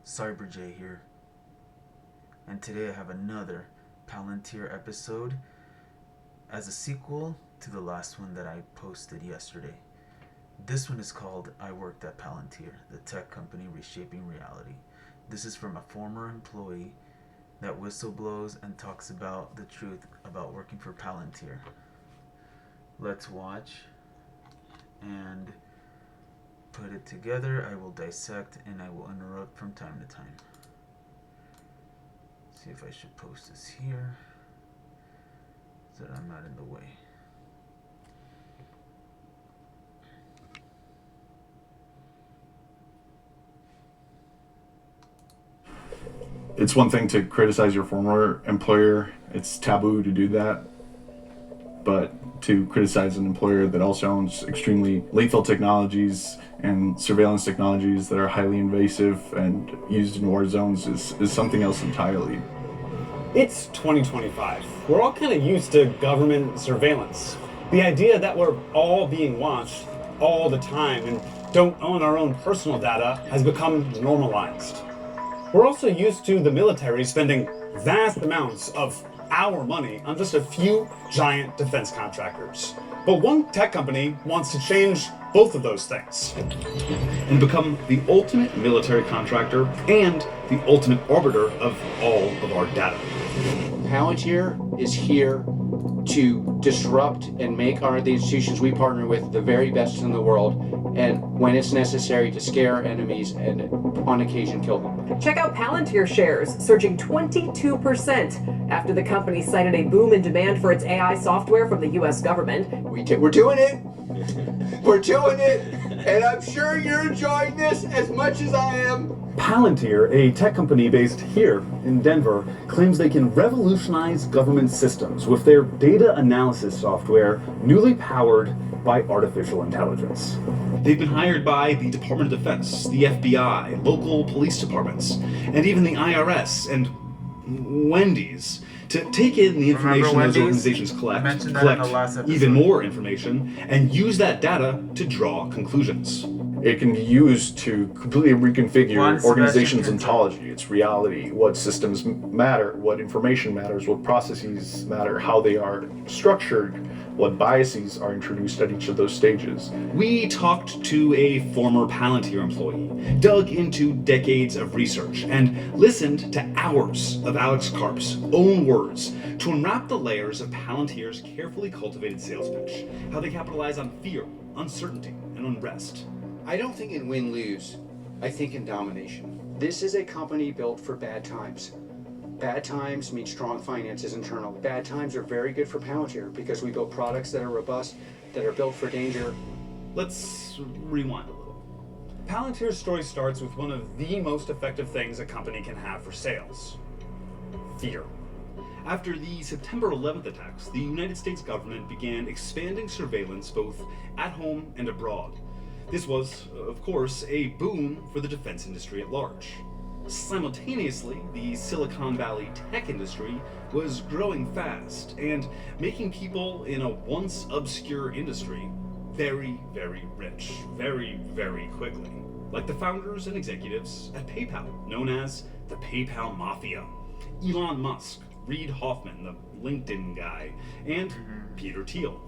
XYBERJAE here, and today I have another Palantir episode as a sequel to the last one that I posted yesterday. This one is called I Worked at Palantir, the tech company reshaping reality. This is from a former employee that whistleblows and talks about the truth about working for Palantir. Let's watch and put it together. I will dissect and I will interrupt from time to time. See if I should post this here so that I'm not in the way. It's one thing to criticize your former employer. It's taboo to do that. But to criticize an employer that also owns extremely lethal technologies and surveillance technologies that are highly invasive and used in war zones is something else entirely. It's 2025. We're all kind of used to government surveillance. The idea that we're all being watched all the time and don't own our own personal data has become normalized. We're also used to the military spending vast amounts of our money on just a few giant defense contractors. But one tech company wants to change both of those things and become the ultimate military contractor and the ultimate arbiter of all of our data. Palantir is here to disrupt and make the institutions we partner with the very best in the world, and when it's necessary, to scare enemies and on occasion kill them. Check out Palantir shares surging 22% after the company cited a boom in demand for its AI software from the US government. We're doing it. We're doing it. And I'm sure you're enjoying this as much as I am. Palantir, a tech company based here in Denver, claims they can revolutionize government systems with their data analysis software, newly powered by artificial intelligence. They've been hired by the Department of Defense, the FBI, local police departments, and even the IRS and Wendy's to take in the information those organizations collect even more information, and use that data to draw conclusions. It can be used to completely reconfigure organizations' ontology, its reality, what systems matter, what information matters, what processes matter, how they are structured, what biases are introduced at each of those stages. We talked to a former Palantir employee, dug into decades of research, and listened to hours of Alex Karp's own words to unwrap the layers of Palantir's carefully cultivated sales pitch, how they capitalize on fear, uncertainty, and unrest. I don't think in win-lose. I think in domination. This is a company built for bad times. Bad times mean strong finances internal. Bad times are very good for Palantir because we build products that are robust, that are built for danger. Let's rewind a little. Palantir's story starts with one of the most effective things a company can have for sales: fear. After the September 11th attacks, the United States government began expanding surveillance both at home and abroad. This was, of course, a boon for the defense industry at large. Simultaneously, the Silicon Valley tech industry was growing fast and making people in a once obscure industry very, very rich, very, very quickly. Like the founders and executives at PayPal, known as the PayPal Mafia. Elon Musk, Reid Hoffman, the LinkedIn guy, and Peter Thiel.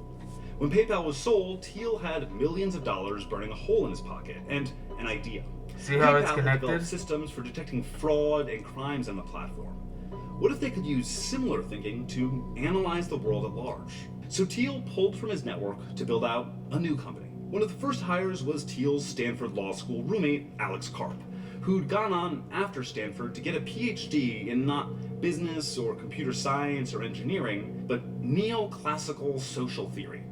When PayPal was sold, Thiel had millions of dollars burning a hole in his pocket and an idea. See how it's PayPal had connected? developed systems for detecting fraud and crimes on the platform. What if they could use similar thinking to analyze the world at large? So Thiel pulled from his network to build out a new company. One of the first hires was Thiel's Stanford Law School roommate, Alex Karp, who'd gone on after Stanford to get a PhD in not business or computer science or engineering, but neoclassical social theory.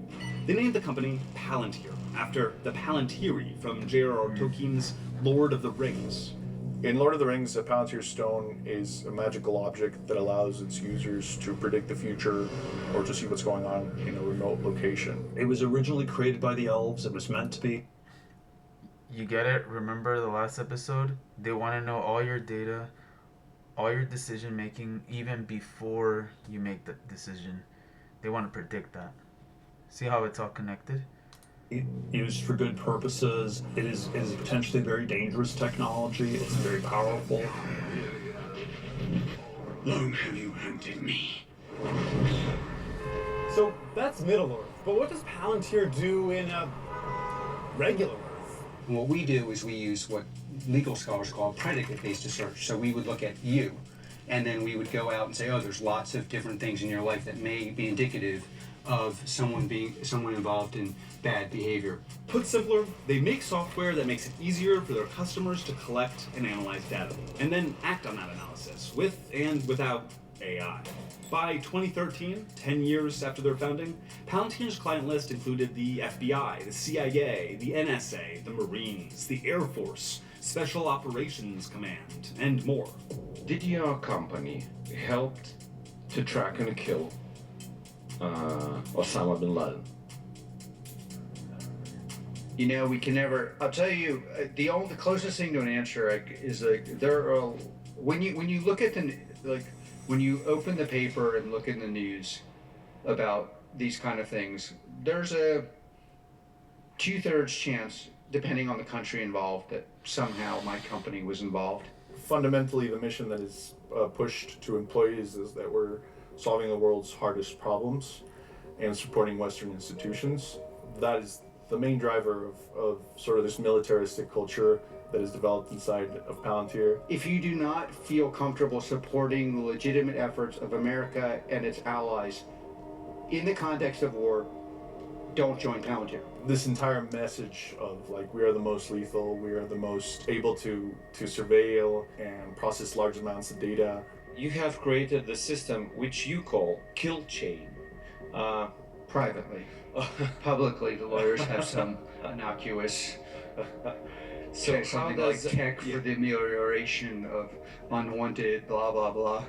They named the company Palantir, after the Palantiri from J.R.R. Tolkien's Lord of the Rings. In Lord of the Rings, a Palantir stone is a magical object that allows its users to predict the future or to see what's going on in a remote location. It was originally created by the elves. It was meant to be. You get it? Remember the last episode? They want to know all your data, all your decision making, even before you make the decision. They want to predict that. See how it's all connected? used for good purposes. It is potentially very dangerous technology. It's very powerful. Long have you hunted me? So that's Middle-earth, but what does Palantir do in regular Earth? What we do is we use what legal scholars call predicate-based search. So we would look at you, and then we would go out and say, oh, there's lots of different things in your life that may be indicative of someone involved in bad behavior. Put simpler, they make software that makes it easier for their customers to collect and analyze data, and then act on that analysis, with and without AI. By 2013, 10 years after their founding, Palantir's client list included the FBI, the CIA, the NSA, the Marines, the Air Force, Special Operations Command, and more. Did your company help to track and kill Osama bin Laden? You know, we can never. I'll tell you, the closest thing to an answer is there are when you look at when you open the paper and look in the news about these kind of things, there's a 2/3 chance, depending on the country involved, that somehow my company was involved. Fundamentally, the mission that is pushed to employees is that we're solving the world's hardest problems and supporting Western institutions. That is the main driver of sort of this militaristic culture that is developed inside of Palantir. If you do not feel comfortable supporting the legitimate efforts of America and its allies in the context of war, don't join Palantir. This entire message of like, we are the most lethal, we are the most able to surveil and process large amounts of data. You have created the system which you call kill chain. Privately. Publicly, the lawyers have some innocuous something like tech for the amelioration of unwanted blah blah blah.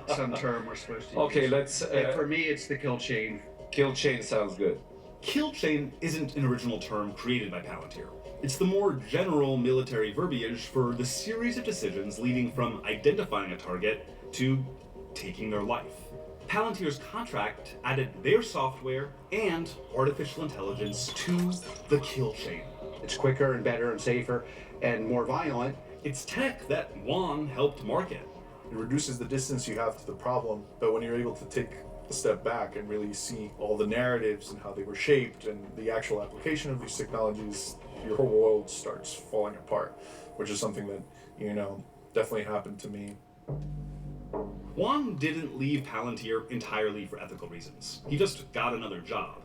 some term we're supposed to use. Okay, let's. For me, it's the kill chain. Kill chain sounds good. Kill chain isn't an original term created by Palantir. It's the more general military verbiage for the series of decisions leading from identifying a target to taking their life. Palantir's contract added their software and artificial intelligence to the kill chain. It's quicker and better and safer and more violent. It's tech that Juan helped market. It reduces the distance you have to the problem, but when you're able to take a step back and really see all the narratives and how they were shaped and the actual application of these technologies, your whole world starts falling apart, which is something that, you know, definitely happened to me. Juan didn't leave Palantir entirely for ethical reasons. He just got another job.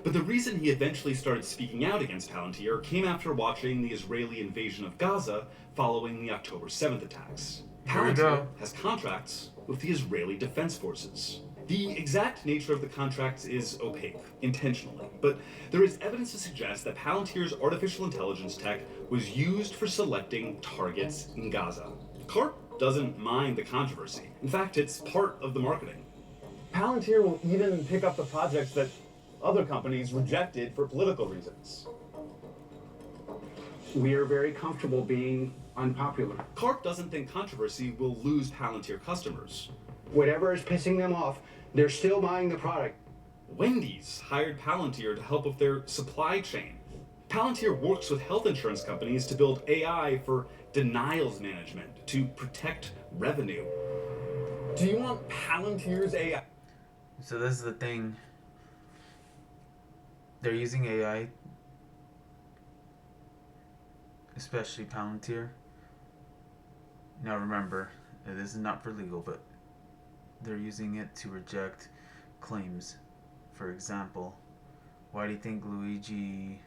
But the reason he eventually started speaking out against Palantir came after watching the Israeli invasion of Gaza following the October 7th attacks. Palantir has contracts with the Israeli Defense Forces. The exact nature of the contracts is opaque, intentionally, but there is evidence to suggest that Palantir's artificial intelligence tech was used for selecting targets in Gaza. CARP doesn't mind the controversy. In fact, it's part of the marketing. Palantir will even pick up the projects that other companies rejected for political reasons. We are very comfortable being unpopular. CARP doesn't think controversy will lose Palantir customers. Whatever is pissing them off, they're still buying the product. Wendy's hired Palantir to help with their supply chain. Palantir works with health insurance companies to build AI for denials management to protect revenue. Do you want Palantir's AI? So this is the thing. They're using AI, especially Palantir. Now remember, this is not for legal, but they're using it to reject claims. For example, why do you think Luigi,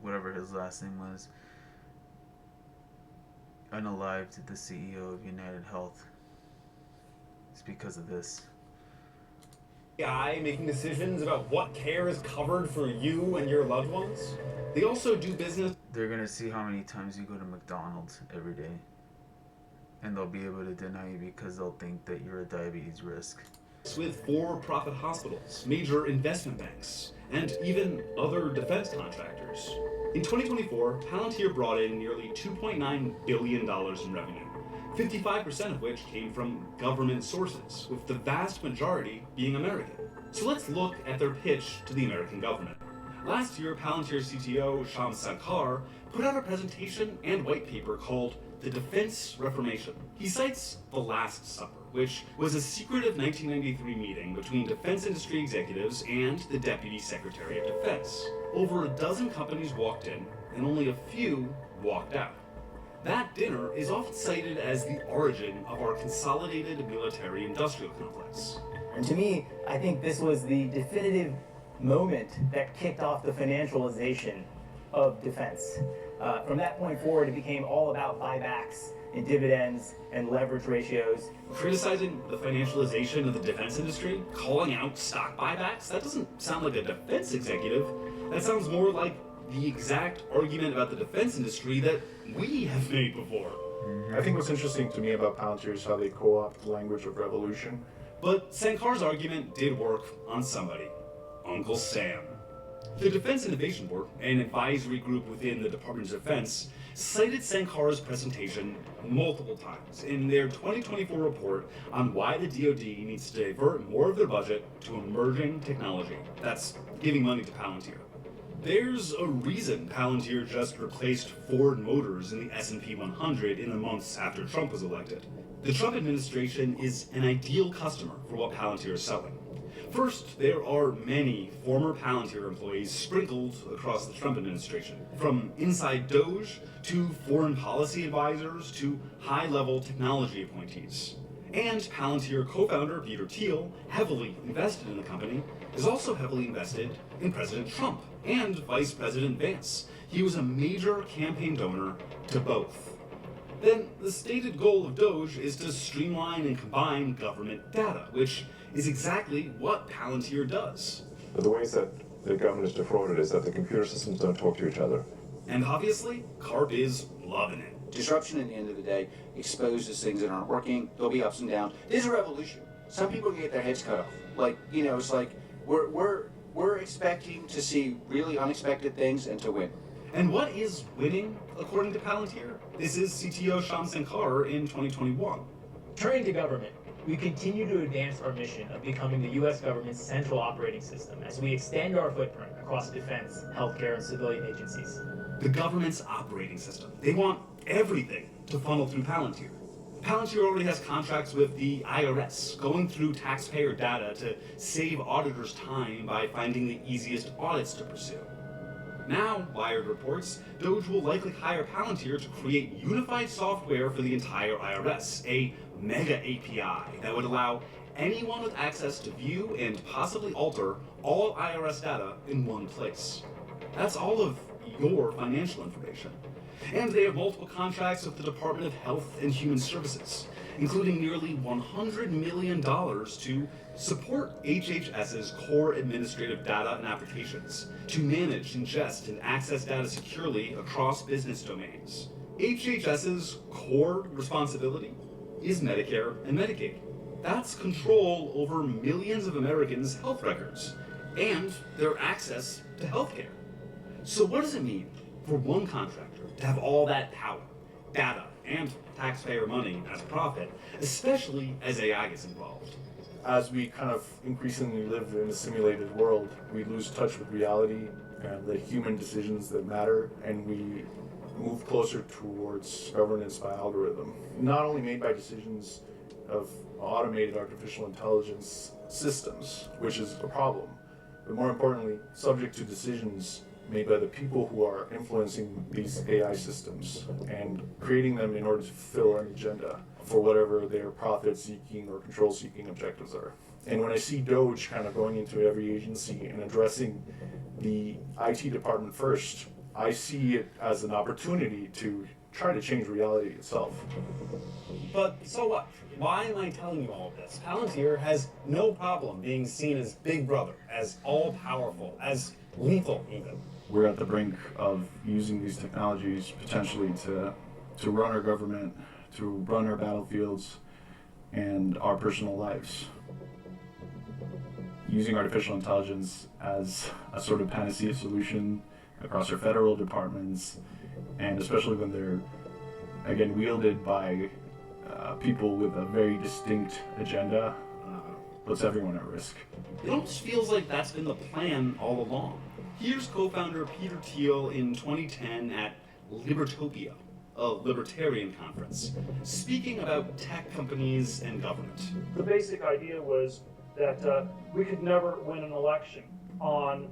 whatever his last name was, unalived the CEO of United Health? It's because of this. AI making decisions about what care is covered for you and your loved ones? They also do business. They're gonna see how many times you go to McDonald's every day, and they'll be able to deny you because they'll think that you're a diabetes risk. With for-profit hospitals, major investment banks, and even other defense contractors. In 2024, Palantir brought in nearly $2.9 billion in revenue, 55% of which came from government sources, with the vast majority being American. So let's look at their pitch to the American government. Last year, Palantir CTO Sham Sankar put out a presentation and white paper called The Defense Reformation. He cites the Last Supper, which was a secretive 1993 meeting between defense industry executives and the Deputy Secretary of Defense. Over a dozen companies walked in, and only a few walked out. That dinner is often cited as the origin of our consolidated military-industrial complex. And to me, I think this was the definitive moment that kicked off the financialization of defense. From that point forward, it became all about buybacks and dividends and leverage ratios. Criticizing the financialization of the defense industry, calling out stock buybacks, that doesn't sound like a defense executive. That sounds more like the exact argument about the defense industry that we have made before. I think what's interesting to me about Palantir is how they co-opt the language of revolution. But Sankar's argument did work on somebody. Uncle Sam. The Defense Innovation Board, an advisory group within the Department of Defense, cited Sankar's presentation multiple times in their 2024 report on why the DoD needs to divert more of their budget to emerging technology. That's giving money to Palantir. There's a reason Palantir just replaced Ford Motors in the S&P 100 in the months after Trump was elected. The Trump administration is an ideal customer for what Palantir is selling. First, there are many former Palantir employees sprinkled across the Trump administration, from inside DOGE to foreign policy advisors to high-level technology appointees. And Palantir co-founder Peter Thiel, heavily invested in the company, is also heavily invested in President Trump and Vice President Vance. He was a major campaign donor to both. Then, the stated goal of DOGE is to streamline and combine government data, which is exactly what Palantir does. The ways that the government is defrauded is that the computer systems don't talk to each other. And obviously, CARP is loving it. Disruption at the end of the day exposes things that aren't working. There'll be ups and downs. This is a revolution. Some people get their heads cut off. Like, it's like we're expecting to see really unexpected things and to win. And what is winning, according to Palantir? This is CTO Sham Sankar in 2021. Turning to government, we continue to advance our mission of becoming the U.S. government's central operating system as we extend our footprint across defense, healthcare, and civilian agencies. The government's operating system. They want everything to funnel through Palantir. Palantir already has contracts with the IRS, going through taxpayer data to save auditors time by finding the easiest audits to pursue. Now, Wired reports, DOGE will likely hire Palantir to create unified software for the entire IRS, a mega API that would allow anyone with access to view and possibly alter all IRS data in one place. That's all of your financial information. And they have multiple contracts with the Department of Health and Human Services, including nearly $100 million to support HHS's core administrative data and applications, to manage, ingest, and access data securely across business domains. HHS's core responsibility is Medicare and Medicaid. That's control over millions of Americans' health records and their access to healthcare. So what does it mean for one contractor to have all that power, data, and taxpayer money as profit, especially as AI gets involved? As we kind of increasingly live in a simulated world, we lose touch with reality and the human decisions that matter, and we move closer towards governance by algorithm. Not only made by decisions of automated artificial intelligence systems, which is a problem, but more importantly, subject to decisions made by the people who are influencing these AI systems and creating them in order to fulfill an agenda for whatever their profit-seeking or control-seeking objectives are. And when I see DOGE kind of going into every agency and addressing the IT department first, I see it as an opportunity to try to change reality itself. But so what? Why am I telling you all of this? Palantir has no problem being seen as Big Brother, as all-powerful, as lethal even. We're at the brink of using these technologies potentially to run our government, to run our battlefields, and our personal lives. Using artificial intelligence as a sort of panacea solution across our federal departments, and especially when they're, again, wielded by people with a very distinct agenda, puts everyone at risk. It almost feels like that's been the plan all along. Here's co-founder Peter Thiel in 2010 at Libertopia, a libertarian conference, speaking about tech companies and government. The basic idea was that we could never win an election on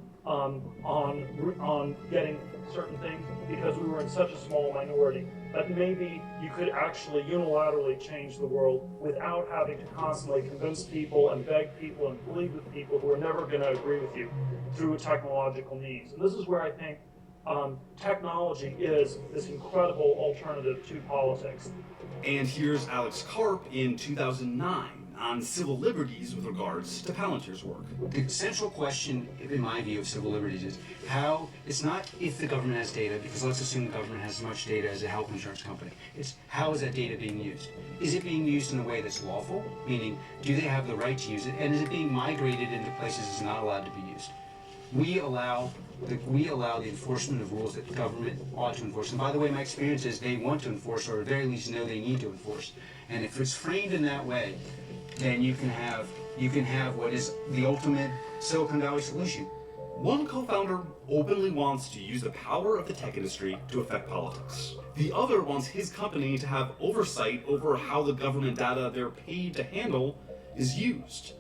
getting certain things because we were in such a small minority that maybe you could actually unilaterally change the world without having to constantly convince people and beg people and plead with people who are never going to agree with you through technological means. And this is where I think technology is this incredible alternative to politics. And here's Alex Karp in 2009 on civil liberties with regards to Palantir's work. The central question, in my view, of civil liberties is how, it's not if the government has data, because let's assume the government has as much data as a health insurance company. It's how is that data being used? Is it being used in a way that's lawful? Meaning, do they have the right to use it? And is it being migrated into places it's not allowed to be used? We allow the enforcement of rules that the government ought to enforce. And by the way, my experience is they want to enforce, or at the very least know they need to enforce. And if it's framed in that way, then you can have what is the ultimate Silicon Valley solution. One co-founder openly wants to use the power of the tech industry to affect politics. The other wants his company to have oversight over how the government data they're paid to handle is used.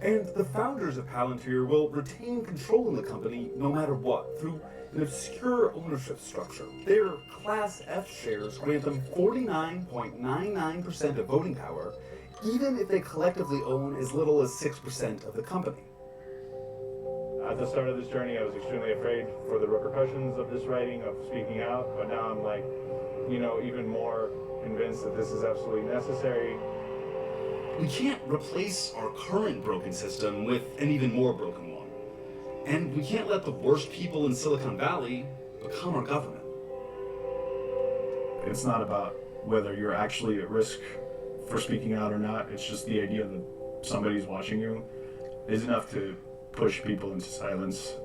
And the founders of Palantir will retain control in the company no matter what, through an obscure ownership structure. Their Class F shares grant them 49.99% of voting power, even if they collectively own as little as 6% of the company. At the start of this journey, I was extremely afraid for the repercussions of this writing, of speaking out, but now I'm like, even more convinced that this is absolutely necessary. We can't replace our current broken system with an even more broken one. And we can't let the worst people in Silicon Valley become our government. It's not about whether you're actually at risk for speaking out or not. It's just the idea that somebody's watching you is enough to push people into silence.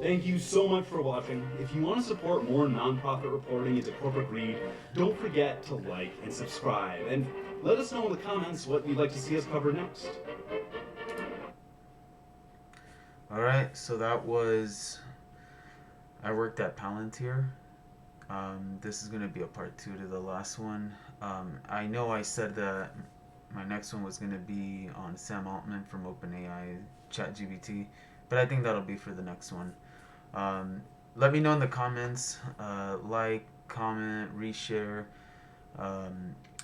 Thank you so much for watching. If you want to support more nonprofit reporting into corporate greed, don't forget to like and subscribe. And let us know in the comments what you'd like to see us cover next. Alright, so that was... I worked at Palantir. This is going to be a part 2 to the last one. I know I said that my next one was going to be on Sam Altman from OpenAI, ChatGPT, but I think that'll be for the next one. Let me know in the comments, like, comment, reshare.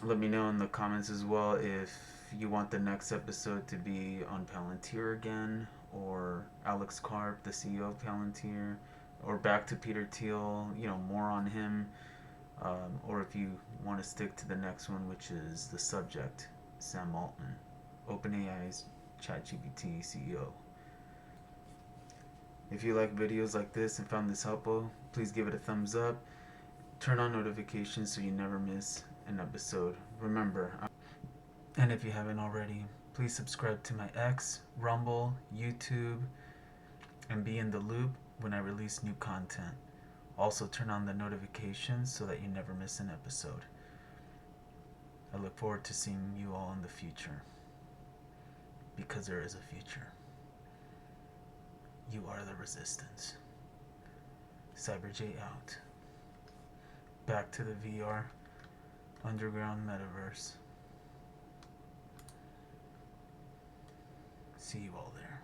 Let me know in the comments as well if you want the next episode to be on Palantir again, or Alex Karp, the CEO of Palantir, or back to Peter Thiel, more on him, or if you want to stick to the next one, which is the subject, Sam Altman, OpenAI's ChatGPT CEO. If you like videos like this and found this helpful, please give it a thumbs up. Turn on notifications so you never miss an episode. Remember, and if you haven't already, please subscribe to my X, Rumble, YouTube, and be in the loop when I release new content. Also turn on the notifications so that you never miss an episode. I look forward to seeing you all in the future, because there is a future. You are the resistance. XYBERJAE out. Back to the VR underground metaverse. See you all there.